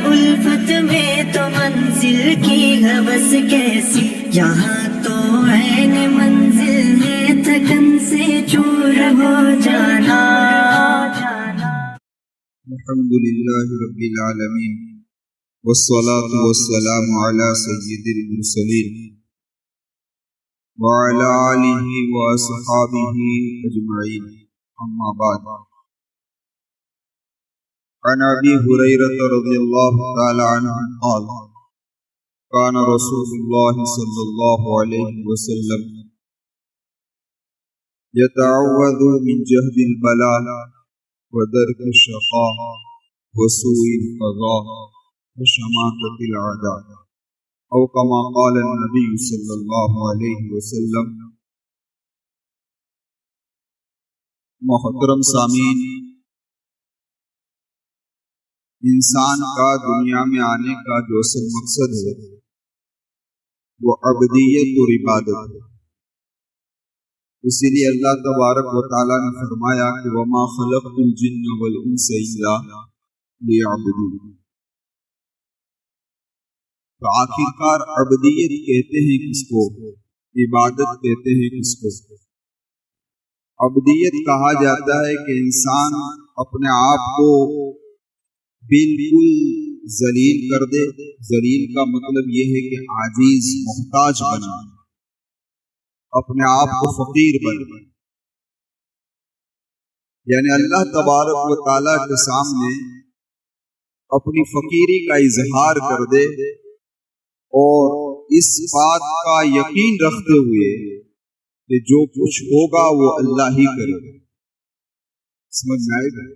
الفت میں تو منزل کی ہوس کیسی، یہاں تو عین منزل ہے تھکن سے چور ہو جانا۔ الحمد للہ رب العالمین والصلاة والسلام علی سید المرسلین وعلی آلہ واصحابہ اجمعین، اما بعد۔ عن ابی ہریرہ رضی اللہ تعالی عنہ قال کان رسول اللہ صلی اللہ علیہ وسلم یتعوذ من جہد البلاء ودرک الشقاء وسوء القضاء وشماتة الأعداء، او کما قال النبی صلی اللہ علیہ وسلم۔ محترم سامعین، انسان کا دنیا میں آنے کا جو اصل مقصد ہے وہ عبدیت اور عبادت ہے۔ اسی لیے اللہ تبارک و تعالیٰ نے فرمایا کہ وَمَا خَلَقْتُ الْجِنَّ وَالْإِنسَ إِلَّا لِيَعْبُدُونِ۔ تو آخرکار عبدیت کہتے ہیں کس کو، عبادت کہتے ہیں کس کو؟ عبدیت کہا جاتا ہے کہ انسان اپنے آپ کو بالکل ذلیل کر دے۔ ذلیل کا مطلب یہ ہے کہ عاجز، محتاج بنا، اپنے آپ کو فقیر بنا، یعنی اللہ تبارک و تعالیٰ کے سامنے اپنی فقیری کا اظہار کر دے اور اس بات کا یقین رکھتے ہوئے کہ جو کچھ ہوگا وہ اللہ ہی کرے گا۔ سمجھ میں آئے گا؟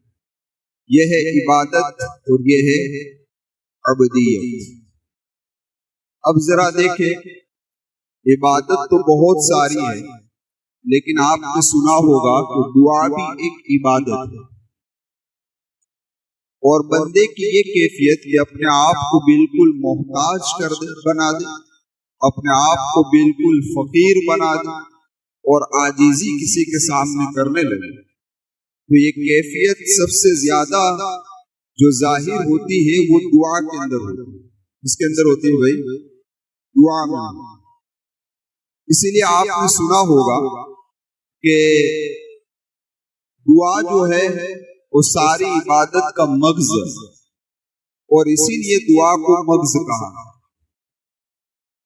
یہ ہے عبادت اور یہ ہے عبدیت۔ اب ذرا دیکھیں، عبادت تو بہت ساری ہے، لیکن آپ نے سنا ہوگا کہ دعا بھی ایک عبادت ہے، اور بندے کی یہ کیفیت کہ اپنے آپ کو بالکل محتاج بنا دے، اپنے آپ کو بالکل فقیر بنا دے اور عاجزی کسی کے سامنے کرنے لگے، تو یہ کیفیت سب سے زیادہ جو ظاہر ہوتی ہے وہ دعا کے اندر ہوتی ہے۔ اس کے اندر ہوتی ہے بھائی دعا میں۔ اسی لیے آپ نے سنا ہوگا کہ دعا جو ہے وہ ساری عبادت کا مغز ہے، اور اسی لیے دعا کو مغز کہا ہے۔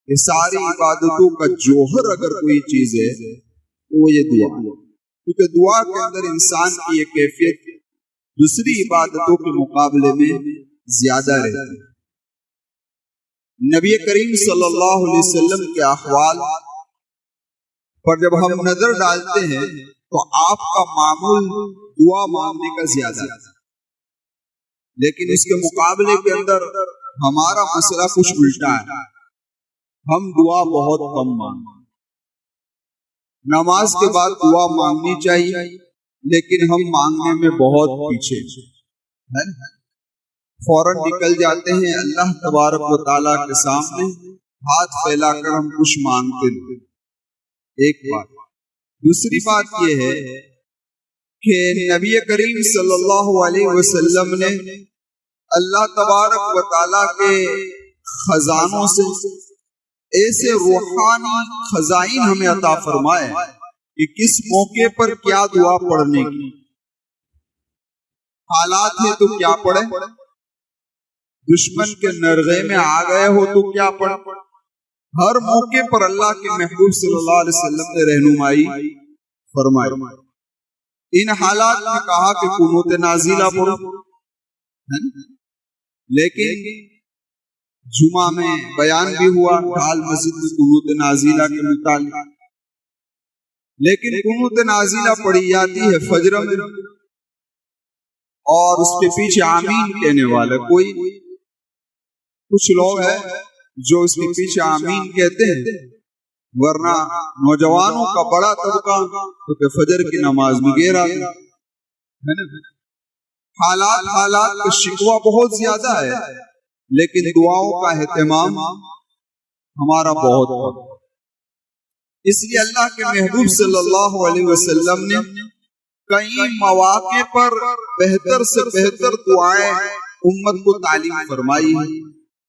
یہ ساری عبادتوں کا جوہر اگر کوئی چیز ہے وہ یہ دعا ہے، کیونکہ دعا کے اندر انسان کی یہ کیفیت دوسری عبادتوں کے مقابلے میں زیادہ رہتی ہے۔ نبی کریم صلی اللہ علیہ وسلم کے احوال پر جب ہم نظر ڈالتے ہیں تو آپ کا معمول دعا مانگنے کا زیادہ ہے، لیکن اس کے مقابلے کے اندر ہمارا مسئلہ کچھ الٹا ہے۔ ہم دعا بہت کم مانگتے ہیں۔ نماز کے بعد دعا مانگنی چاہیے، لیکن ہم مانگنے میں بہت پیچھے ہیں، فوراً نکل جاتے ہیں اللہ تبارک و تعالیٰ کے سامنے ہاتھ پھیلا کر ہم کچھ مانگتے ہیں۔ ایک بات۔ دوسری بات یہ ہے کہ نبی کریم صلی اللہ علیہ وسلم نے اللہ تبارک و تعالیٰ کے خزانوں سے ایسے روحانی خزائن ہمیں عطا فرمائے کہ کس موقع پر کیا دعا پڑھنے کی، حالات ہے تو کیا پڑھیں، دشمن کے نرغے میں آ گئے ہو تو کیا پڑھیں۔ ہر موقع پر اللہ کے محبوب صلی اللہ علیہ وسلم نے رہنمائی فرمائی۔ ان حالات میں کہا کہ قنوت نازلہ پڑھو، لیکن جمعہ میں بیان بھی ہوا ڈھال مسجد میں قنوت نازلہ کے متعلق، لیکن قنوت نازلہ پڑھی جاتی ہے فجر میں، اور اس کے پیچھے آمین کہنے والے کوئی کچھ لوگ ہیں جو اس کے پیچھے آمین کہتے ہیں، ورنہ نوجوانوں کا بڑا طبقہ تو فجر کی نماز میں گیر آتا ہے۔ حالات کا شکوہ بہت زیادہ ہے، لیکن دعاؤں کا اہتمام ہمارا بہت ہے۔ اس لیے اللہ کے محبوب صلی اللہ علیہ وسلم نے کئی مواقع پر بہتر سے بہتر دعائیں امت کو تعلیم فرمائی ہے.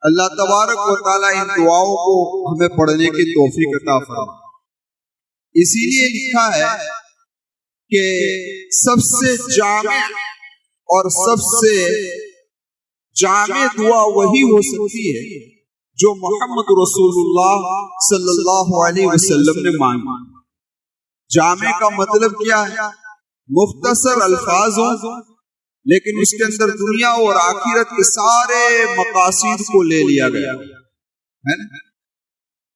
اللہ تبارک و تعالیٰ ان دعاؤں کو ہمیں پڑھنے کی توفیق عطا فرمائے. اسی لیے لکھا ہے کہ سب سے جامع اور سب سے جامع دعا وہی ہو سکتی ہے جو محمد رسول اللہ صلی اللہ علیہ وسلم نے مانگی. جامع کا مطلب کیا ہے؟ مختصر الفاظ ہوں لیکن اس کے اندر دنیا اور آخرت کے سارے مقاصد کو لے لیا گیا ہے.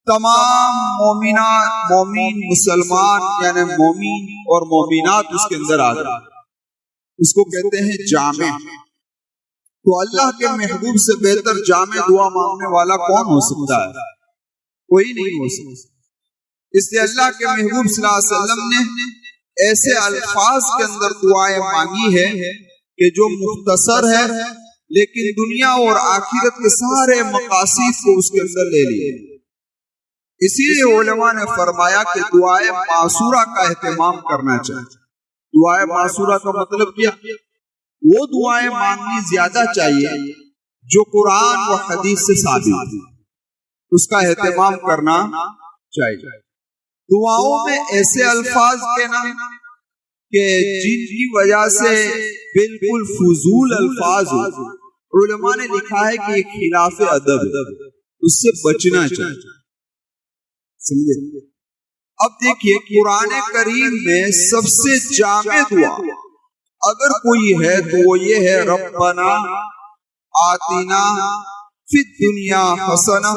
تمام مومین مسلمان یعنی مومین اور مومنات اس کے اندر آ گئے. اس کو کہتے ہیں جامع. تو اللہ کے محبوب سے بہتر جامع دعا مانگنے والا کون ہو سکتا ہے؟ کوئی نہیں ہو سکتا. اس لیے اللہ کے محبوب صلی اللہ علیہ وسلم نے ایسے الفاظ کے اندر دعائیں مانگی ہے کہ جو مختصر ہے لیکن دنیا اور آخرت کے سارے مقاصد کو اس کے اندر لے لیے. اسی لیے علماء نے فرمایا کہ دعائیں معصورہ کا اہتمام کرنا چاہیے. دعائیں معصورہ کا مطلب کیا؟ وہ دعائیں مانگنی زیادہ چاہیے جو قرآن و حدیث سے ثابت ہے، اس کا اہتمام کرنا چاہیے. دعاؤں میں ایسے الفاظ کہنا کہ جن کی وجہ سے بالکل فضول الفاظ ہو، علماء نے لکھا ہے کہ یہ خلاف ادب ہے، اس سے بچنا چاہیے. سمجھے؟ اب دیکھیے قرآن کریم میں سب سے جامع دعا اگر کوئی ہے تو وہ یہ ہے ربنا آتنا فی الدنیا حسنہ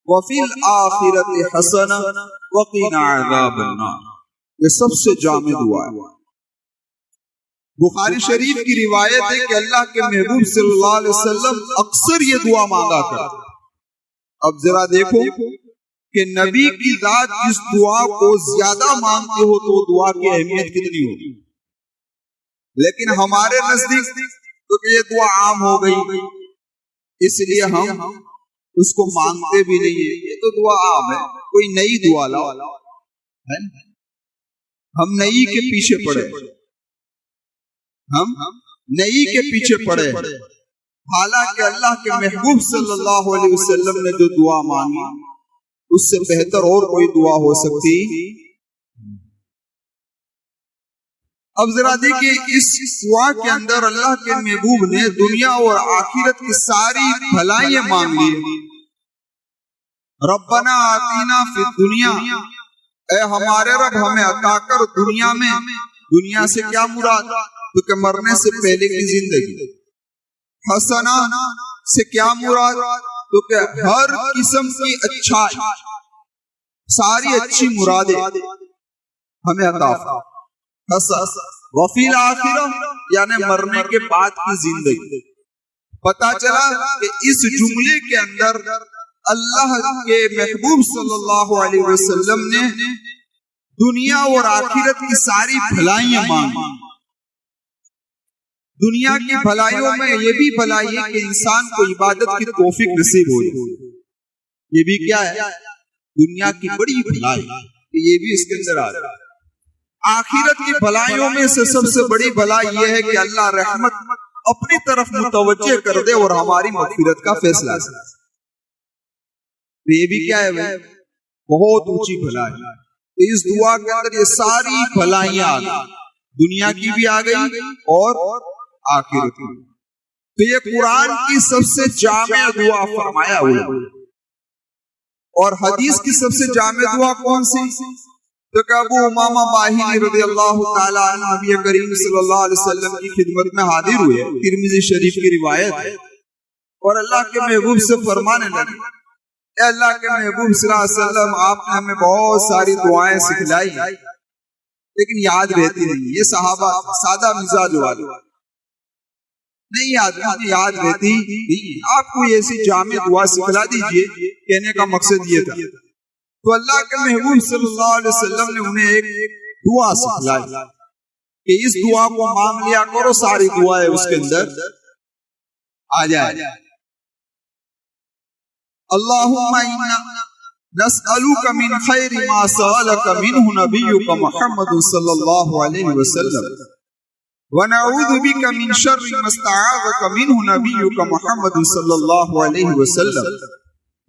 وفی الآخرۃ حسنہ وقنا عذاب النار. یہ سب سے جامع دعا ہے. بخاری شریف کی روایت ہے کہ اللہ کے محبوب صلی اللہ علیہ وسلم اکثر یہ دعا مانگا کرتے. اب ذرا دیکھو کہ نبی کی ذات جس دعا کو زیادہ مانگتے ہو تو دعا کی اہمیت کتنی ہوگی. لیکن ہمارے نزدیک تو یہ دعا عام ہو گئی اس لیے ہم اس کو مانگتے بھی نہیں ہیں. یہ تو دعا عام ہے، کوئی نئی دعا لاؤ. ہم نئی کے پیچھے پڑے، ہم نئی کے پیچھے پڑے، حالانکہ اللہ کے محبوب صلی اللہ علیہ وسلم نے جو دعا مانگی اس سے بہتر اور کوئی دعا ہو سکتی. اب ذرا دیکھیے اس دعا کے اندر اللہ کے محبوب نے دنیا اور آخرت کی ساری بھلائیاں مانگ لی. ربنا آتینا فی الدنیا، اے ہمارے رب ہمیں عطا کر دنیا میں. دنیا سے کیا مراد؟ کیونکہ مرنے سے پہلے کی زندگی. حسنہ سے کیا مراد؟ کیونکہ ہر قسم کی اچھائی، ساری اچھی مرادیں ہمیں عطا فرما. وفی الآخرہ یعنی مرنے کے بعد کی زندگی. پتا چلا کہ اس جملے کے اندر اللہ کے محبوب صلی اللہ علیہ وسلم نے دنیا اور آخرت کی ساری بھلائیاں مانگی. دنیا کی بھلائیوں میں یہ بھی بھلائی ہے کہ انسان کو عبادت کی توفیق نصیب ہو جائے. یہ بھی کیا ہے؟ دنیا کی بڑی بھلائی، یہ بھی اس کے اندر آ رہا ہے. آخرت کی بھلائیوں میں سے سب سے بڑی بھلائی یہ ہے کہ اللہ رحمت اپنی طرف متوجہ کر دے اور ہماری مغفرت کا فیصلہ کرے. یہ بھی کیا ہے بھائی؟ بہت اونچی بھلائی. اس دعا کے اندر یہ ساری بھلائیاں آ گئی، دنیا کی بھی آ گئی اور آخرت کی. تو یہ قرآن کی سب سے جامع دعا فرمایا ہوا. اور حدیث کی سب سے جامع دعا کون سی؟ تو کہ ابو امامہ باہلی رضی اللہ تعالی عنہ نبی کریم صلی اللہ علیہ وسلم کی خدمت میں حاضر ہوئے. ترمذی شریف کی روایت ہے. اور اللہ کے محبوب سے فرمانے لگے، اے اللہ کے محبوب صلی اللہ علیہ وسلم، آپ نے ہمیں بہت ساری دعائیں سکھلائی لیکن یاد رہتی نہیں. یہ صحابہ سادہ مزاج والے نہیں یاد رہتی نہیں. آپ کو ایسی جامع دعا سکھلا دیجئے. کہنے کا مقصد یہ تھا. تو اللہ کے محبوب صلی اللہ علیہ وسلم نے انہیں ایک دعا سکھلائی کہ اس دعا کو مانگ لیا کرو، ساری دعائیں اس کے اندر آ جائے. اللہم انا نسألک من خیر ما سألک منہ نبیک محمد صلی اللہ علیہ وسلم وَنَعُوذُ بِكَ مِنْ شَرِّ مَا اسْتَعَاذَكَ مِنْهُ نَبِيُّكَ مُحَمَّدٌ صلی اللہ علیہ وسلم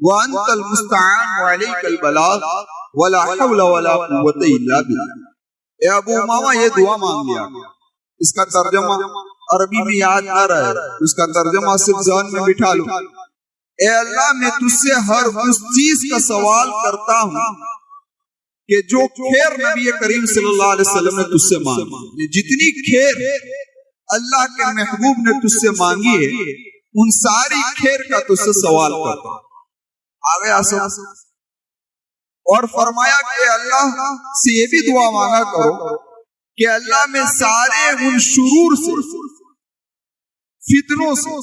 وَأَنْتَ الْمُسْتَعَانُ وَعَلَيْكَ الْبَلَاغُ وَلَا حَوْلَ وَلَا قُوَّةَ إِلَّا بِاللَّهِ۔ اے ابو امامہ یہ دعا مانگ لیا، اس کا ترجمہ عربی میں یاد نہ رہے، اس کا ترجمہ صرف ذہن میں بٹھا لو۔ اے اللہ میں تجھ سے ہر اس چیز کا سوال کرتا ہوں کہ جو خیر نبی کریم صلی اللہ علیہ وسلم نے تجھ سے مانگی، جتنی خیر اللہ کے محبوب نے تجھ سے مانگی ہے ان ساری خیر کا تجھ سے سوال کرتا ہوں۔ آگے آسان اور فرمایا کہ اللہ سے یہ بھی دعا مانگا کرو کہ اللہ میں سارے ان شرور سے، فتنوں سے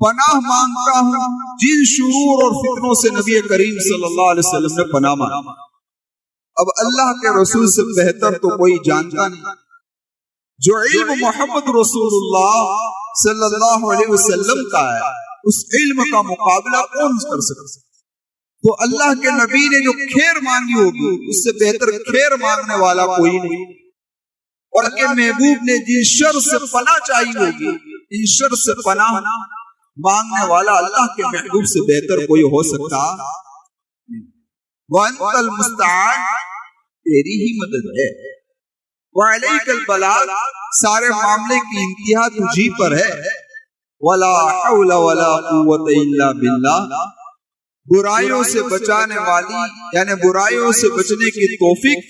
پناہ مانگتا ہوں جن شرور اور فتنوں سے نبی کریم صلی اللہ علیہ وسلم نے پناہ مانگا۔ اب اللہ کے رسول سے بہتر تو کوئی جانتا نہیں، جو علم محمد رسول اللہ صلی اللہ علیہ وسلم کا ہے اس علم کا مقابلہ کون کر سکتا؟ تو اللہ کے نبی نے جو خیر مانگی ہوگی اس سے بہتر خیر مانگنے والا کوئی نہیں، اور کہ محبوب نے جن شر سے پناہ چاہیے ہوگی ان شر سے پناہ مانگنے والا اللہ کے محبوب سے بہتر کوئی ہو سکتا؟ وَأَنْتَ الْمُسْتَعَانُ، تیری ہی مدد ہے، وَعَلَيْكَ الْبَلَاغُ، سارے معاملے کی انتہا تجھی پر ہے، وَلَا حَوْلَ وَلَا قُوَّةَ إِلَّا بِاللَّهِ، برائیوں سے بچانے والی یعنی برائیوں سے بچنے کی توفیق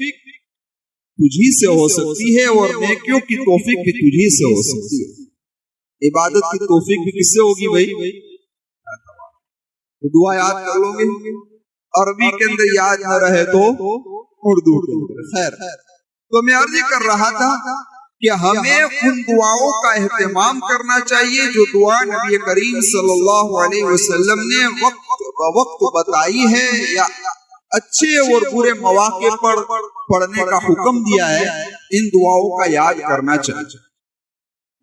تجھی سے ہو سکتی ہے، اور نیکیوں کی توفیق بھی تجھی سے ہو سکتی ہے۔ عبادت کی توفیق بھی کس سے ہوگی بھائی؟ تو دعا یاد کر لو گے، عربی کے اندر یاد نہ رہے تو اردو کے اندر۔ خیر، تو میں عرض کر رہا تھا کہ ہمیں ان دعاؤں کا اہتمام کرنا چاہیے جو دعا نبی کریم صلی اللہ علیہ وسلم نے وقت بتائی ہے یا اچھے اور برے مواقع پر پڑھنے کا حکم دیا ہے، ان دعاؤں کا یاد کرنا چاہیے۔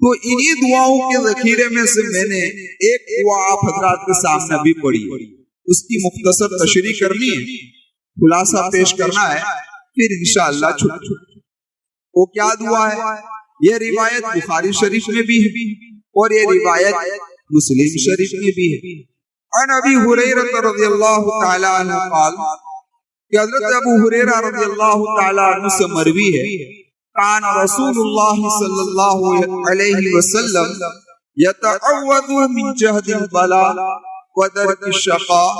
تو انہی دعاؤں کے ذخیرے میں سے میں نے ایک دعا آپ حضرات کے سامنے بھی پڑھی، اس کی مختصر تشریح کرنی ہے، خلاصہ پیش کرنا ہے، پھر انشاءاللہ چھوٹ۔ وہ کیا دعا ہے؟ یہ روایت بخاری شریف میں بھی ہے اور یہ روایت مسلم شریف میں بھی ہے۔ عن ابی ہریرہ رضی اللہ تعالی عنہ قال، کہ حضرت ابو ہریرہ رضی اللہ تعالی عنہ سے مروی ہے، کان رسول اللہ صلی اللہ علیہ وسلم یتعوذ من جہد البلاء ودرک الشقاء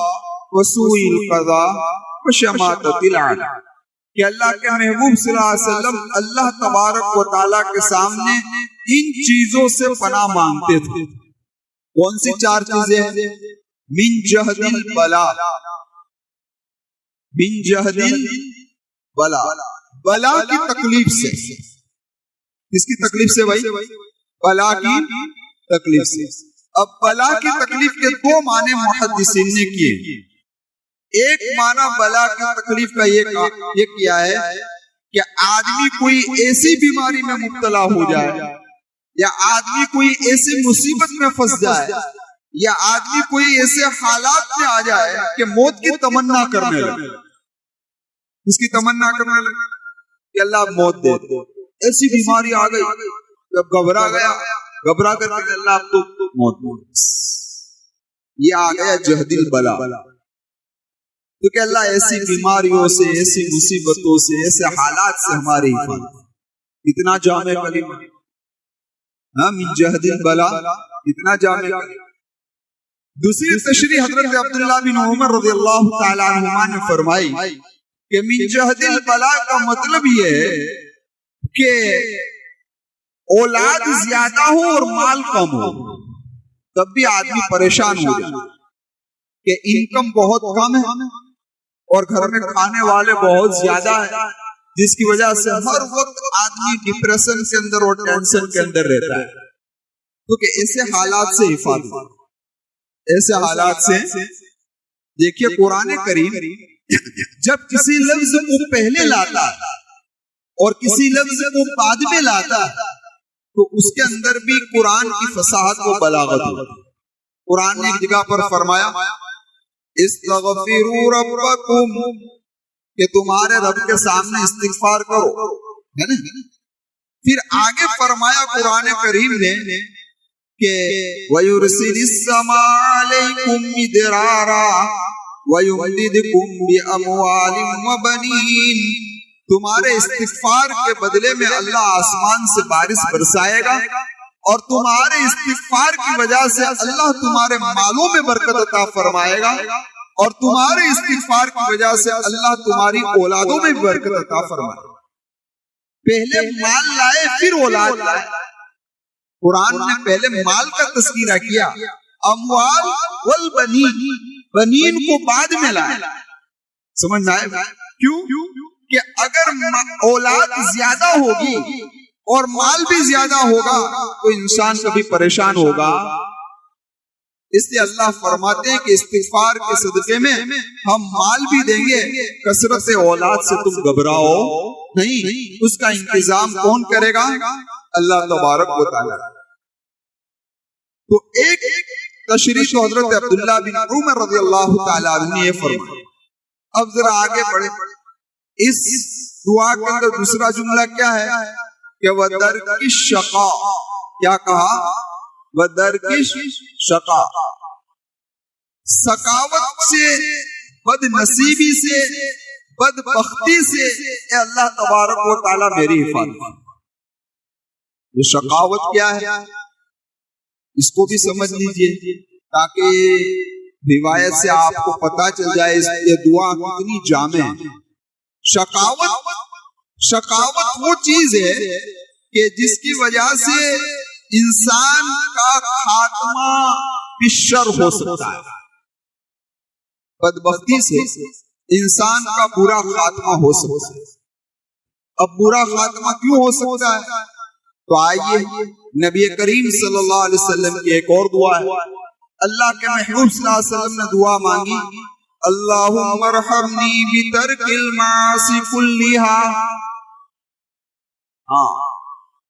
وسوء القضاء وشماتۃ العین، کہ اللہ کے محبوب صلی اللہ علیہ وسلم اللہ تبارک و تعالیٰ کے سامنے ان چیزوں سے پناہ مانگتے تھے۔ کون سی چار چیزیں؟ من جہد البلاء، من جہد البلاء، بلا کی تکلیف سے۔ کس کی تکلیف سے بھائی؟ بلا کی تکلیف سے۔ اب بلا کی تکلیف کے دو معنی محدثین نے کیے۔ ایک معنی بلا کی تکلیف کا یہ کیا ہے کہ آدمی کوئی ایسی بیماری میں مبتلا ہو جائے، یا آدمی کوئی ایسی مصیبت میں پھنس جائے، یا آدمی کوئی ایسے حالات میں آ جائے کہ موت کی تمنا کرنے لگے۔ اس کی تمنا کرنے لگے کہ اللہ موت دے دے، ایسی بیماری آ گئی، جب گھبرا گیا، گھبرا کر کے اللہ اب تو موت دے۔ یہ آ گیا جہد البلا، کیونکہ اللہ ایسی بیماریوں سے، ایسی مصیبتوں سے، ایسے حالات سے ہماری حفاظت۔ اتنا جامع کلمہ، من جہد البلا، اتنا جامع کلمہ۔ دوسری تشریح حضرت عبداللہ بن عمر رضی اللہ تعالی عنہما نے فرمائی کہ من جہد البلا کا مطلب یہ ہے کہ اولاد زیادہ ہو اور مال کم ہو تب بھی آدمی پریشان ہو جائے، کہ انکم بہت کم ہے اور گھر میں کھانے والے بہت زیادہ ہیں، جس کی وجہ سے ہر وقت آدمی ڈپریشن کے اندر اور ٹینشن کے اندر رہتا ہے۔ کیونکہ ایسے حالات سے حفاظت، ایسے حالات سے دیکھیے قرآن کریم جب کسی لفظ کو پہلے لاتا اور کسی لفظ کو بعد میں لاتا تو اس کے اندر بھی قرآن کی فصاحت و بلاغت ہوتی۔ قرآن نے ایک جگہ پر فرمایا استغفروا ربکم، کہ تمہارے رب کے سامنے استغفار کرو، ہے نا؟ پھر آگے فرمایا قرآن کریم نے کہ وَيُرْسِلِ السَّمَاءَ عَلَيْكُمْ مِدْرَارًا وَيُمْدِدْكُمْ بِأَمْوَالٍ وَبَنِينَ، تمہارے استغفار کے بدلے میں اللہ آسمان سے بارش برسائے گا، اور تمہارے استغفار کی وجہ سے اللہ تمہارے مالوں میں برکت عطا فرمائے گا، اور تمہارے استغفار کی وجہ سے اللہ تمہاری اولادوں میں برکت عطا فرمائے گا۔ پہلے مال لائے پھر اولاد لائے، قرآن نے پہلے مال کا تذکرہ کیا، اموال والبنین، بنین کو بعد میں لائے۔ سمجھ آئے؟ کیوں کہ اگر اولاد زیادہ ہوگی اور مال بھی زیادہ ہوگا تو انسان کبھی پریشان ہوگا، اس لیے اللہ فرماتے ہیں کہ استغفار کے صدقے میں ہم مال بھی دیں گے، کثرت اولاد سے تم گھبراؤ نہیں، اس کا انتظام کون کرے گا؟ اللہ تبارک و تعالی۔ تو ایک تشریح تو حضرت عبداللہ بن عمر رضی اللہ تعالیٰ عنہ نے یہ فرمایا۔ اب ذرا آگے بڑھے، اس دعا کے اندر دوسرا جملہ کیا ہے کہ وَدَرْكِ الشَّقَاء، کیا کہا؟ وَدَرْكِ الشَّقَاء، سخاوت سے، بد نصیبی سے، بدبختی سے اے اللہ تبارک و تعالیٰ میری حفاظت۔ یہ شقاوت کیا ہے اس کو بھی سمجھ لیجئے تاکہ روایت سے آپ کو پتا چل جائے یہ دعا کتنی جامع ہے۔ شقاوت وہ چیز ہے کہ جس کی وجہ سے انسان کا خاتمہ بشر ہو سکتا ہے، بدبختی سے انسان کا برا خاتمہ ہو سکتا ہے۔ اب برا خاتمہ کیوں ہو سکتا ہے؟ تو آئیے نبی کریم صلی اللہ علیہ وسلم کی ایک اور دعا ہے۔ اللہ کے محبوب صلی اللہ علیہ وسلم نے دعا مانگی، اللہم ارحمنی بترک المعاصی کلہا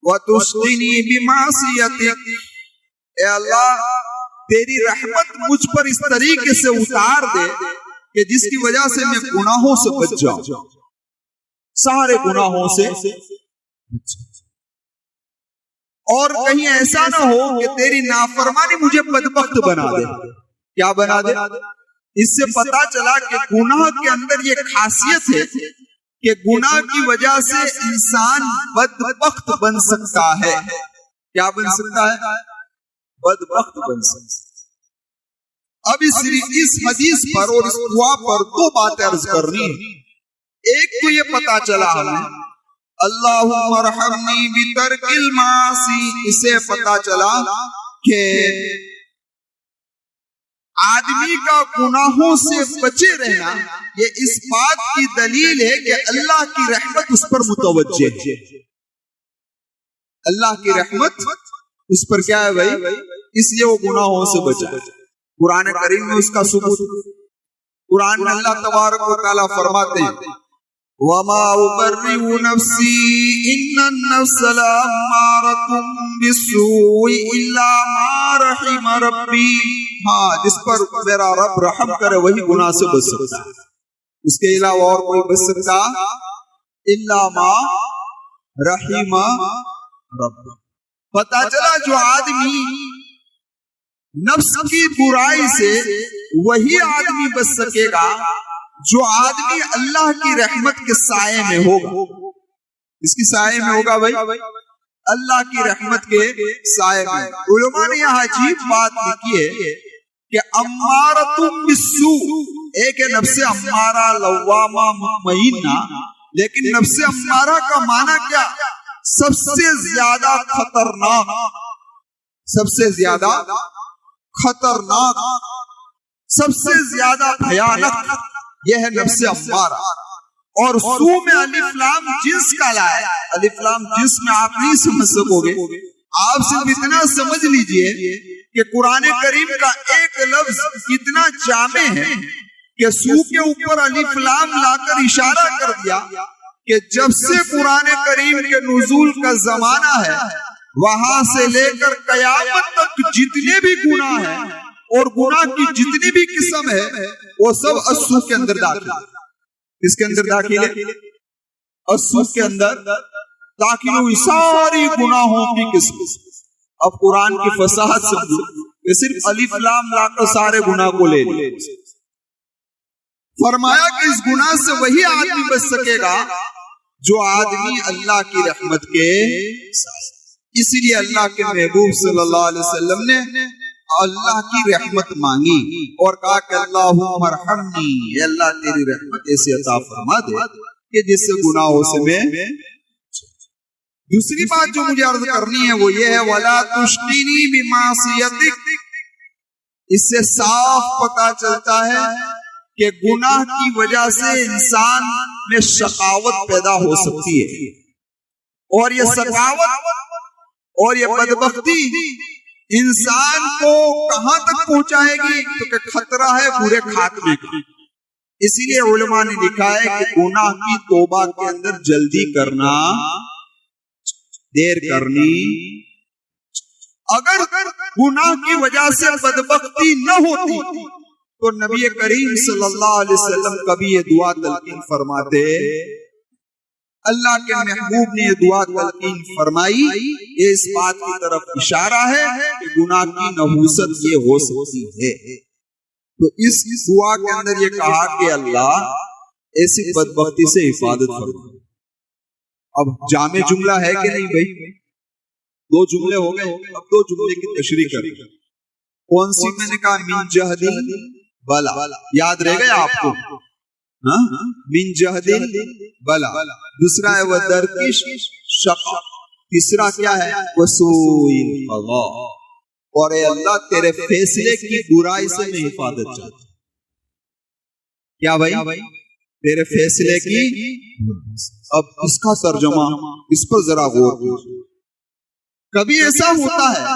وتسقنی بمعصیتک، اے اللہ تیری رحمت مجھ پر اس طریقے سے اتار دے کہ جس کی وجہ سے میں گناہوں سے بچ جاؤں، سارے گناہوں سے بچ جاؤں، اور کہیں ایسا نہ ہو کہ تیری نافرمانی مجھے بدبخت بنا دے۔ کیا بنا دے؟ اس سے پتا چلا کہ گناہ کے اندر یہ خاصیت ہے کہ گناہ کی وجہ سے انسان بدبخت بن سکتا ہے۔ کیا بن سکتا ہے؟ بدبخت بن سکتا ہے۔ اب اس حدیث پر اور اس دعا پر دو باتیں عرض کرنی ہے۔ ایک تو یہ پتا چلا ہمیں اللہم ارحمنی بترک المعاصی، اسے پتا چلا کہ آدمی کا گناہوں سے بچے رہنا یہ اس بات کی دلیل ہے کہ اللہ کی رحمت اس پر متوجہ ہے۔ اللہ کی رحمت اس پر کیا ہے بھائی؟ اس لیے وہ گناہوں سے بچا۔ قرآن کریم میں اس کا ثبوت، قرآن میں اللہ تبارک و تعالیٰ فرماتے ہیں وَمَا أُبَرِّئُ نَفْسِي إِنَّ النَّفْسَ لَأَمَّارَةٌ بِالسُّوءِ إِلَّا مَا رَحِمَ رَبِّي، ہاں جس پر میرا رب رحم کرے وہی گناہ سے بچ سکتا ہے، اس کے علاوہ اور کوئی بچ سکتا إِلَّا مَا رَحِمَ رَبِّي۔ پتا چلا جو آدمی نفس کی برائی سے وہی آدمی بچ سکے گا جو آدمی اللہ کی رحمت کے سائے میں ہوگا۔ اس کی سائے میں ہوگا بھائی؟ اللہ کی رحمت کے سائے میں۔ علماء نے یہاں عجیب بات لکھی ہے کہ امارۃ بالسوء، ایک ہے نفس امارہ لوامہ مطمئنہ، لیکن نفس امارہ کا معنی کیا؟ سب سے زیادہ خطرناک، سب سے زیادہ خطرناک، سب سے زیادہ بھیانک، یہ ہے نفس امارہ۔ اور سو میں الف لام جنس کا لائے، الف لام جنس میں آپ نہیں سمجھ سکو گے، آپ صرف اتنا سمجھ لیجئے کہ قرآن کریم کا ایک لفظ اتنا جامع ہے کہ سو کے اوپر الف لام لا کر اشارہ کر دیا کہ جب سے قرآن کریم کے نزول کا زمانہ ہے وہاں سے لے کر قیامت تک جتنے بھی گناہ ہیں اور گناہ کی جتنی بھی قسم ہے وہ سب السو کے اندر داخل ہے۔ اس کے اندر داخل ہے السو کے اندر داخل ہوئی ساری گناہوں کی قسم. اب قرآن کی فصاحت سمجھو کہ صرف الف لام لا کر سارے گناہ کو لے لے. فرمایا کہ اس گناہ سے وہی آدمی بچ سکے گا جو آدمی اللہ کی رحمت کے ساتھ. اسی لیے اللہ کے محبوب صلی اللہ علیہ وسلم نے اللہ کی رحمت مانگی اور کہا کہ اللہم ارحمنی، اے اللہ تیری رحمت ایسے عطا فرما دے کہ جس سے گناہوں سے میں. دوسری بات جو مجھے عرض کرنی ہے وہ یہ ہے وَلَا تُشْقِنِي بِمَعْصِيَتِكَ. اس سے صاف پتہ چلتا ہے کہ گناہ کی وجہ سے انسان میں شقاوت پیدا ہو سکتی ہے، اور یہ شقاوت اور یہ بدبختی انسان کو کہاں تک پہنچائے گی تو کہ خطرہ ہے برے خاتمے کا. اسی لیے علماء نے لکھا ہے کہ گناہ کی توبہ کے اندر جلدی کرنا، دیر کرنی. اگر گناہ کی وجہ سے بدبختی نہ ہوتی تو نبی کریم صلی اللہ علیہ وسلم کبھی یہ دعا تلقین فرماتے. اللہ کے محبوب نے یہ دعا تلقین فرمائی، یہ اس بات کی طرف اشارہ ہے کہ گناہ کی نحوست یہ ہو سکتی ہے. تو اس دعا کے اندر یہ کہا کہ اللہ ایسی بدبختی سے حفاظت فرما. اب جامع جملہ ہے کہ نہیں بھائی؟ 2 جملے ہو گئے، اب 2 جملے کی تشریح کریں. کون سی؟ میں نے کہا من جہد بلا، یاد رہ گیا آپ کو؟ من جہد بلا. دوسرا ہے وَدَرْكِ شَقَّ. تیسرا کیا ہے؟ وَسُوءِ الْقَضَاء. اور اے اللہ تیرے فیصلے کی برائی سے میں حفاظت چاہتا ہوں. کیا بھائی؟ تیرے فیصلے کی. اب اس کا ترجمہ اس پر ذرا غور کرو. کبھی ایسا ہوتا ہے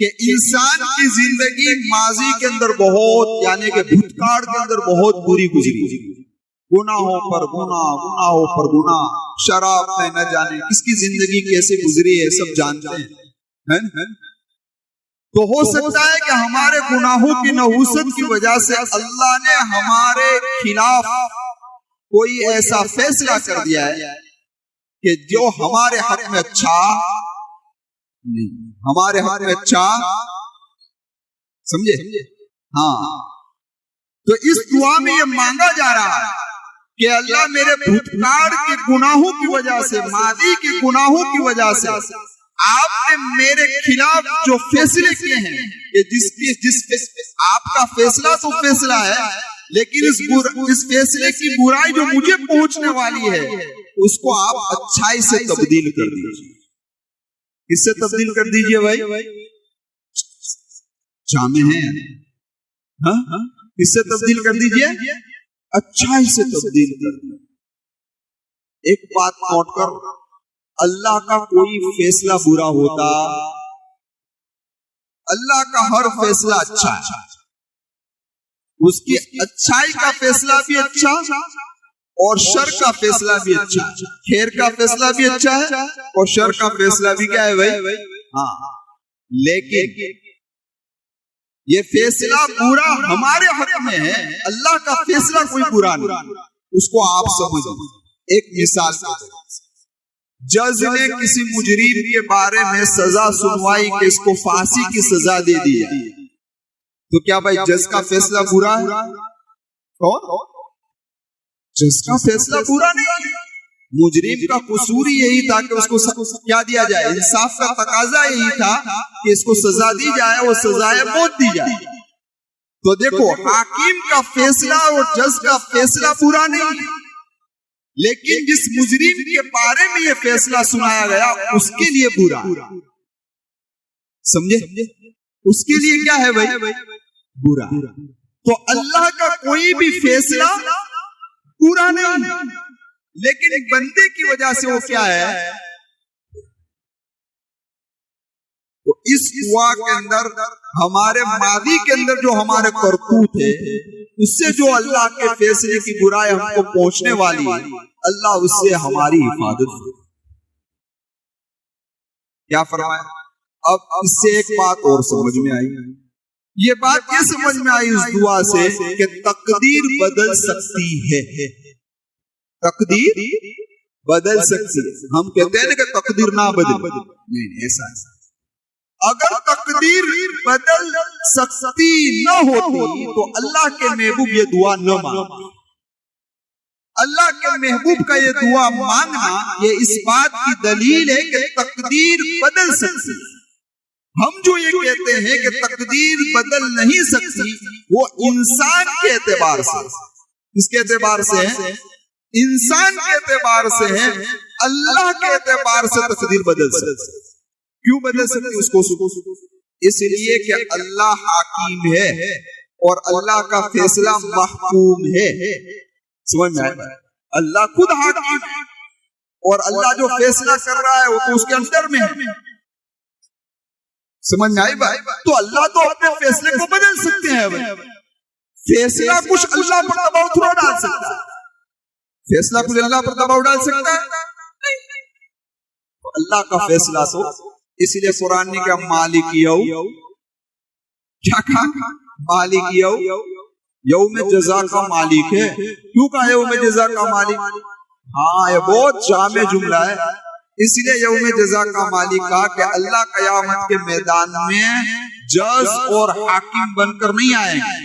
کہ انسان کی زندگی ماضی کے اندر بہت، یعنی کہ بھوتکاڑ کے اندر بہت بری گزری، گناہوں پر گناہ، شراب میں نہ جانے کس کی زندگی کیسے گزری ہے سب جانتے ہیں. تو ہو سکتا ہے کہ ہمارے گناہوں کی نحوست کی وجہ سے اللہ نے ہمارے خلاف کوئی ایسا فیصلہ کر دیا ہے کہ جو ہمارے حق میں اچھا نہیں، ہمارے حق میں اچھا سمجھے. ہاں، تو اس دعا میں یہ مانگا جا رہا ہے کہ اللہ میرے بھوتکاڑ کے گناہوں کی وجہ سے، ماضی کے گناہوں کی وجہ سے آپ نے میرے خلاف جو فیصلے کیے ہیں، کہ آپ کا فیصلہ تو فیصلہ ہے، لیکن اس فیصلے کی برائی جو مجھے پہنچنے والی ہے اس کو آپ اچھائی سے تبدیل کر دیجیے. کس سے تبدیل کر دیجیے بھائی؟ جامع ہے. کس سے تبدیل کر دیجیے؟ اچھائی سے تبدیل کر دیجیے. ایک بات نوٹ کر، اللہ کا کوئی فیصلہ برا ہوتا؟ اللہ کا ہر فیصلہ اچھا ہے. اس کی اچھائی کا فیصلہ بھی اچھا اور شر کا فیصلہ بھی اچھا ہے. خیر کا فیصلہ بھی اچھا ہے اور شر کا فیصلہ بھی کیا ہے بھائی؟ ہاں. لیکن یہ فیصلہ برا ہمارے حق میں ہے، اللہ کا فیصلہ کوئی برا نہیں. اس کو آپ سمجھیں. ایک مثال، جج نے کسی مجرم کے بارے میں سزا سنوائی کہ اس کو پھانسی کی سزا دے دی جائے، تو کیا بھائی جج کا فیصلہ برا ہے؟ کون؟ جج کا فیصلہ برا نہیں. مجرم کا قصور یہی تھا کہ اس کو کیا دیا جائے، انصاف کا تقاضا یہی تھا کہ اس کو سزا دی جائے، وہ سزائے موت دی جائے. تو دیکھو، حاکم کا فیصلہ اور جج کا فیصلہ برا نہیں، لیکن جس مجرم کے بارے میں یہ فیصلہ سنایا گیا اس کے لیے برا. سمجھے؟ اس کے لیے کیا ہے بھائی؟ برا. تو اللہ کا کوئی بھی فیصلہ برا نہیں، لیکن ایک بندے کی وجہ سے وہ کیا ہے. تو اس دعا کے اندر ہمارے ماضی کے اندر جو ہمارے کرتوت ہے، اس سے جو اللہ کے فیصلے کی برائی ہم کو پہنچنے والی ہے، اللہ اس سے ہماری حفاظت کرے. کیا فرمایا؟ اب اس سے ایک بات اور سمجھ میں آئی. یہ بات یہ سمجھ میں آئی اس دعا سے کہ تقدیر بدل سکتی ہے. تقدیر بدل سکتی ہے. ہم کہتے ہیں نا کہ تقدیر نہ بدل، نہیں ایسا ہے. اگر تقدیر بدل سکتی نہ ہوتی تو اللہ کے محبوب یہ دعا نہ مانگتے. اللہ کے محبوب کا یہ دعا مانگنا یہ اس بات کی دلیل ہے کہ تقدیر بدل سکتی. ہم جو یہ کہتے ہیں کہ تقدیر بدل نہیں سکتی وہ انسان کے اعتبار سے، اس کے اعتبار سے ہے، انسان کے اعتبار سے ہے. اللہ کے اعتبار سے تقدیر بدل سکتی. کیوں بدل سکتی اس کو؟ اس لیے کہ اللہ حاکم ہے اور اللہ کا فیصلہ محکوم ہے. سمجھ میں آئے؟ اللہ خود حاکم ہے اور اللہ جو فیصلہ کر رہا ہے وہ تو اس کے اندر میں ہے. سمجھ میں آئی بھائی؟ تو اللہ تو اپنے فیصلے کو بدل سکتے ہیں بھائی. فیصلہ کچھ اللہ پر دباؤ تھوڑا ڈال سکتا ہے، فیصلہ کچھ اللہ پر دباؤ ڈال سکتا ہے؟ اللہ کا فیصلہ تو اس لیے قرآن نے کہا مالک یوم، کیا کہا؟ مالک یوم، یوم جزا کا مالک ہے. کیوں کہا یوم جزا کا مالک؟ ہاں یہ بہت جامع جملہ ہے. اس لیے یوم جزا کا مالک کہا کہ اللہ قیامت کے میدان میں جج اور حاکم بن کر نہیں آئے گے،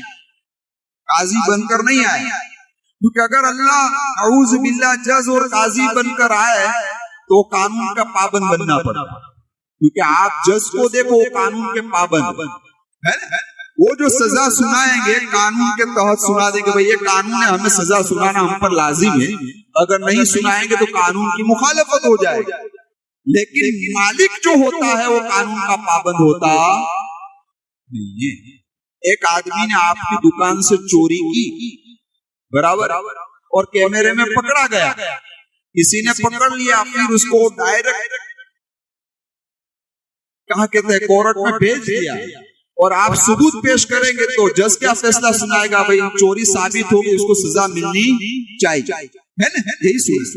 قاضی بن کر نہیں آئے گے. کیونکہ اگر اللہ اعوذ باللہ جج اور قاضی بن کر آئے تو قانون کا پابند بننا پڑا. کیونکہ آپ جج کو دیکھو وہ قانون کے پابند ہے. وہ جو سزا سنائیں گے قانون کے تحت سنا دیں گے، بھئی یہ قانون ہے ہمیں سزا سنانا ہم پر لازم ہے، اگر نہیں سنائیں گے تو قانون کی مخالفت ہو جائے گی. لیکن مالک جو ہوتا ہے وہ قانون کا پابند ہوتا نہیں ہے. ایک آدمی نے آپ کی دکان سے چوری کی، برابر، اور کیمرے میں پکڑا گیا، کسی نے پکڑ لیا، پھر اس کو ڈائریکٹ کہاں کہتے ہیں کورٹ میں بھیج دیا، اور آپ ثبوت پیش کریں گے تو جج کیا فیصلہ سنائے گا؟ بھئی چوری ثابت ہوگی، اس کو سزا ملنی چاہیے، ہے نا؟ یہی سوچ.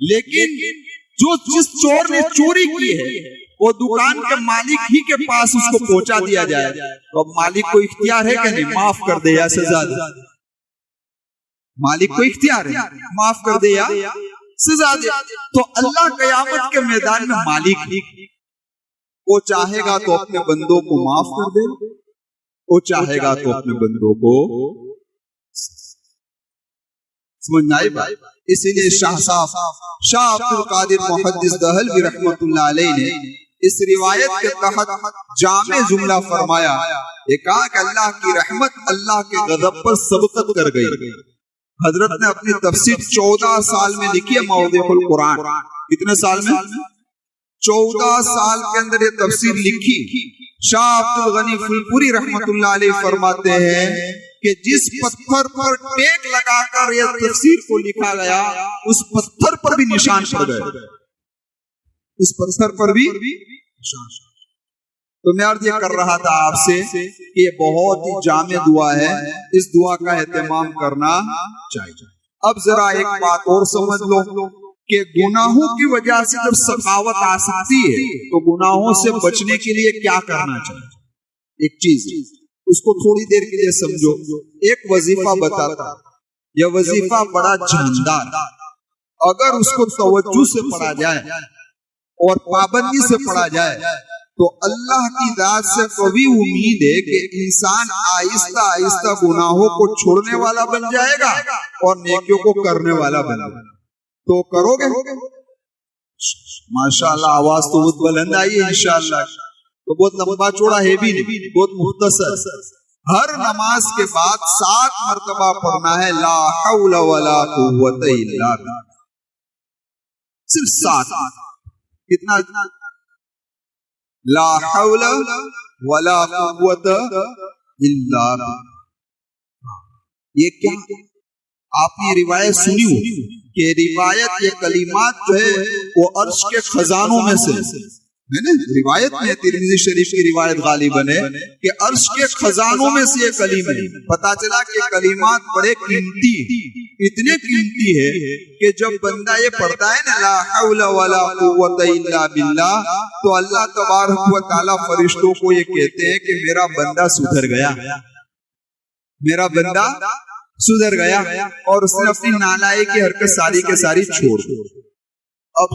لیکن جو جس چور نے چوری کی ہے وہ دکان کے مالک ہی کے پاس اس کو پہنچا دیا جائے تو مالک کو اختیار ہے کہ نہیں معاف کر دے یا سزا دے؟ مالک کو اختیار ہے معاف کر دے یا سزا دے. تو اللہ قیامت کے میدان میں مالک وہ چاہے گا تو اپنے بندوں کو معاف کر دے، وہ چاہے گا تو اپنے بندوں کو سمجھنا ہے بھائی. اسی لیے شاہ عبد القادر محدث دہلوی رحمۃ اللہ علیہ نے اس روایت کے تحت جامع جملہ فرمایا. یہ کہا کہ اللہ کی رحمت اللہ کے غضب پر سبقت کر گئی. حضرت نے اپنی تفسیر 14 سال میں لکھی ہے، موضع القرآن. کتنے سال میں؟ 14 سال کے اندر یہ تفسیر لکھی. شاہ عبد الغنی فلپوری رحمۃ اللہ علیہ فرماتے ہیں کہ جس پتھر پر ٹیک لگا کر یہ تفسیر کو لکھا گیا اس پتھر پر بھی نشان پڑ گئے، اس پتھر پر بھی نشان. تو میں عرض یہ کر رہا تھا آپ سے کہ یہ بہت ہی جامع دعا ہے، اس دعا کا اہتمام کرنا چاہیے. اب ذرا ایک بات اور سمجھ لو کہ گناہوں کی وجہ سے جب سخاوت آ سکتی ہے تو گناہوں سے بچنے کے لیے کیا کرنا چاہیے؟ ایک چیز اس کو تھوڑی دیر کے لیے سمجھو. ایک وظیفہ بتاتا، یہ وظیفہ بڑا جاندار، اگر اس کو توجہ سے پڑھا جائے اور پابندی سے پڑھا جائے تو اللہ کی ذات سے کبھی امید ہے کہ انسان آہستہ آہستہ گناہوں کو چھوڑنے والا بن جائے گا اور نیکیوں کو کرنے والا بن جائے گا. تو کرو گے؟ ماشاءاللہ آواز تو بہت بلند آئی ہے انشاءاللہ. تو بہت لمبا چوڑا ہے بھی نہیں، بہت مختصر. ہر نماز کے بعد 7 مرتبہ پڑھنا ہے لا حول ولا قوت الا باللہ. صرف 7. کتنا؟ لا حول ولا قوت الا باللہ. یہ کیا؟ آپ نے روایت سنی ہو کہ روایت یہ کلمات جو ہے وہ عرش کے خزانوں میں سے ہے نا. روایت میں ترمذی شریف کی روایت غالباً ہے کہ عرش کے خزانوں میں سے یہ کلمے. پتا چلا کہ کلمات بڑے قیمتی، اتنے قیمتی ہے کہ جب بندہ یہ پڑھتا ہے نا لا حول ولا قوت الا باللہ تو اللہ تبارک و تعالی فرشتوں کو یہ کہتے ہیں کہ میرا بندہ سدھر گیا، میرا بندہ سدھر گیا، اور اس نے اپنی نالائکی کی حرکت ساری کے ساری چھوڑ. اب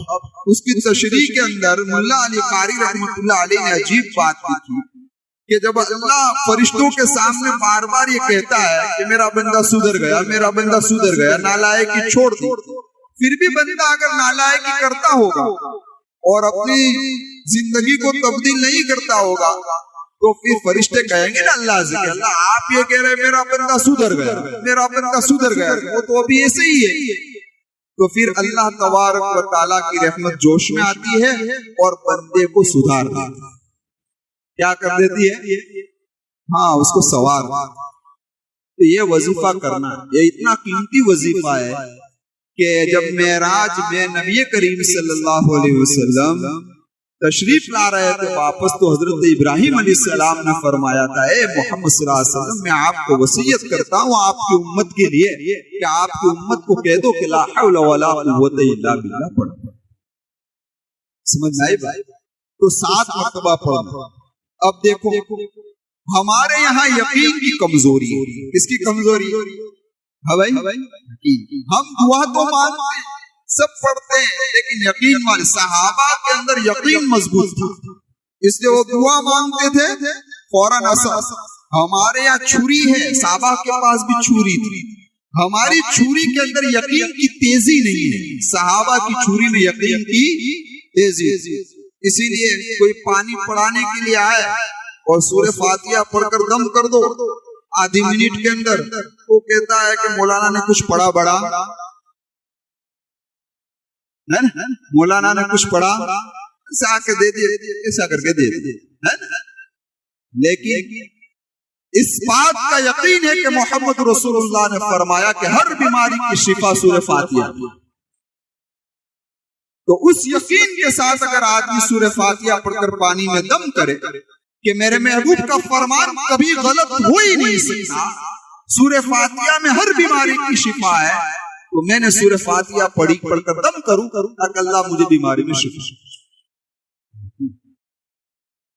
اس کی تشریح کے اندر ملا علی قاری رحمۃ اللہ علیہ نے عجیب بات لکھی کہ جب اللہ فرشتوں کے سامنے بار بار یہ کہتا ہے کہ میرا بندہ سدھر گیا، میرا بندہ سدھر گیا، نالائکی چھوڑ دی، پھر بھی بندہ اگر نالائکی کرتا ہوگا اور اپنی زندگی کو تبدیل نہیں کرتا ہوگا تو پھر فرشتے کہیں گے نا اللہ سے کہ اللہ آپ یہ کہہ رہے میرا بندہ سدھر گیا، میرا بندہ سدھر گیا، وہ تو ابھی ایسے ہی ہے۔ تو پھر اللہ تبارک و تعالیٰ کی رحمت جوش میں آتی ہے اور بندے کو سدھار دیتی ہے، کیا کر دیتی ہے؟ ہاں، اس کو سوار۔ تو یہ وظیفہ کرنا، یہ اتنا قیمتی وظیفہ ہے کہ جب معراج میں نبی کریم صلی اللہ علیہ وسلم تشریف لا رہے تھے واپس، تو حضرت ابراہیم علیہ السلام نے فرمایا تھا اے محمد صلی اللہ علیہ وسلم میں آپ کو وصیت کرتا ہوں آپ کی امت کے لیے کہ آپ کی امت کو کہہ دو کہ لا حول ولا قوت الا باللہ پڑھو۔ سمجھ آئی بھائی؟ تو 7 مرتبہ پڑھنا۔ اب دیکھو ہمارے یہاں یقین کی کمزوری ہے۔ کس کی کمزوری؟ ہاں بھائی، ہم دعا تو مانگتے ہیں، سب پڑھتے ہیں، لیکن یقین والے صحابہ کے اندر یقین مضبوط تھا، اس لیے وہ دعا مانگتے تھے فوراً اثر۔ ہمارے یہاں چھری ہے، صحابہ کے پاس بھی چھری تھی، ہماری چھری کے اندر یقین کی تیزی نہیں ہے، صحابہ کی چھری میں یقین کی تیزی۔ اسی لیے کوئی پانی پڑانے کے لیے آئے اور سورہ فاتحہ پڑھ کر دم کر دو آدھی منٹ کے اندر، وہ کہتا ہے کہ مولانا نے کچھ پڑھا بڑا، مولانا نے کچھ پڑھا، ایسا آ کے دے دیے، ایسا کر کے دے دیے۔ لیکن اس بات کا یقین ہے کہ محمد رسول اللہ نے فرمایا کہ ہر بیماری کی شفا سورہ فاتحہ۔ تو اس یقین کے ساتھ اگر آدمی سورہ فاتحہ پڑھ کر پانی میں دم کرے کہ میرے محبوب کا فرمان کبھی غلط ہو ہی نہیں سکتا، سورہ فاتحہ میں ہر بیماری کی شفا ہے، تو میں نے سورہ فاتحہ پڑھ کر دم کروں تاکہ اللہ مجھے بیماری میں شفا۔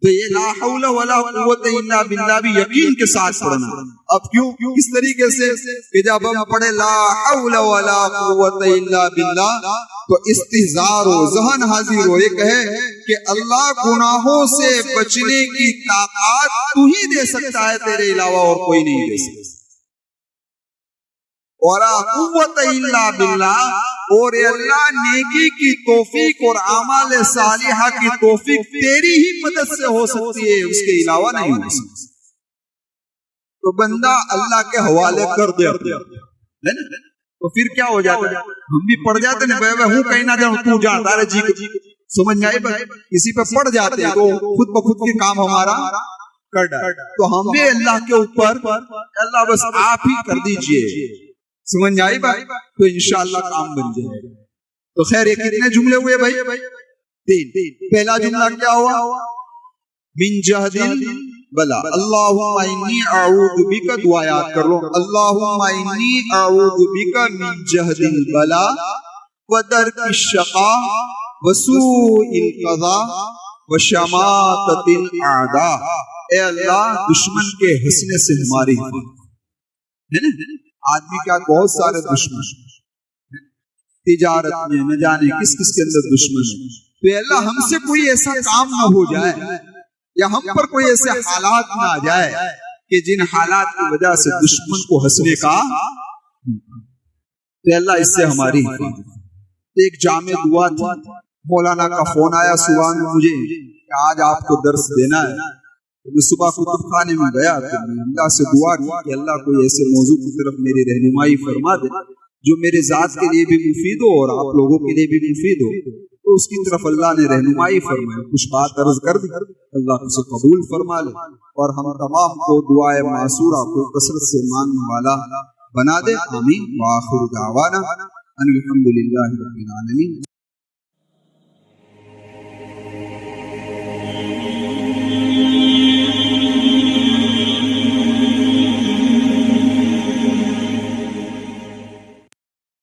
تو یہ لا حول ولا قوت الا باللہ بھی یقین کے ساتھ پڑھنا۔ اب کیوں کس طریقے سے کہ جب ہم پڑھے لا حول ولا قوت الا باللہ تو استحضار ہو، ذہن حاضر ہو، یہ کہے کہ اللہ گناہوں سے بچنے کی طاقت تو ہی دے سکتا ہے، تیرے علاوہ اور کوئی نہیں دے سکتا۔ وَلَا قُوَّةَ إِلَّا بِاللَّهِ، اور اے اللہ نیکی کی توفیق اور اعمال صالحہ کی توفیق تیری ہی مدد سے ہو سکتی ہے، اس کے علاوہ نہیں ہو سکتی۔ تو بندہ اللہ کے حوالے کر دے تو پھر کیا ہو جاتا ہے؟ ہم بھی پڑھ جاتے ہیں، بھائی ہوں کہیں نہ جاؤں تو جانتا ہے جی، سمجھ آئے بھائی، کسی پہ پڑھ جاتے ہیں تو خود بخود کے کام ہمارا کر ڈالتا، تو ہم بھی اللہ کے اوپر اللہ بس آپ ہی کر دیجئے، سمجھ آئی بھائی، تو انشاءاللہ کام بن جائے گا۔ تو خیر یہ کتنے جملے ہوئے بھائی؟ 3۔ پہلا جملہ کیا ہوا؟ من جہد البلا، اللہم انی اعوذ بک، دعا یاد کر لو، اللہم انی اعوذ بک من جہد البلا ودرک الشقاء وسوء القضاء وشماتۃ الاعداء۔ اے اللہ دشمن کے حسنے سے ہماری حفاظت۔ آدمی کیا بہت سارے دشمن، تجارت میں نہ جانے کس کس کے اندر دشمن ہے، تو اللہ ہم سے کوئی ایسا کام نہ ہو جائے یا ہم پر کوئی ایسے حالات نہ آ جائے کہ جن حالات کی وجہ سے دشمن کو ہنسنے کا، تو اللہ اس سے ہماری حفاظت۔ ایک جامع دعا تھی، مولانا کا فون آیا صبح میں مجھے کہ آج آپ کو درس دینا ہے، میں صبح کتب خانے میں گیا تو میں اللہ سے دعا کی کہ اللہ کوئی ایسے موضوع کی طرف میری رہنمائی فرما دے جو میرے ذات کے لیے بھی مفید ہو اور آپ لوگوں کے لیے بھی مفید ہو، تو اس کی طرف اللہ نے رہنمائی فرمائی، کچھ بات عرض کر دی، اللہ اسے قبول فرما لے اور ہم تمام کو دعائے معصورہ کو کثرت سے مانگنے والا بنا دے، آمین۔ وآخر دعوانا ان الحمد للہ رب العالمین۔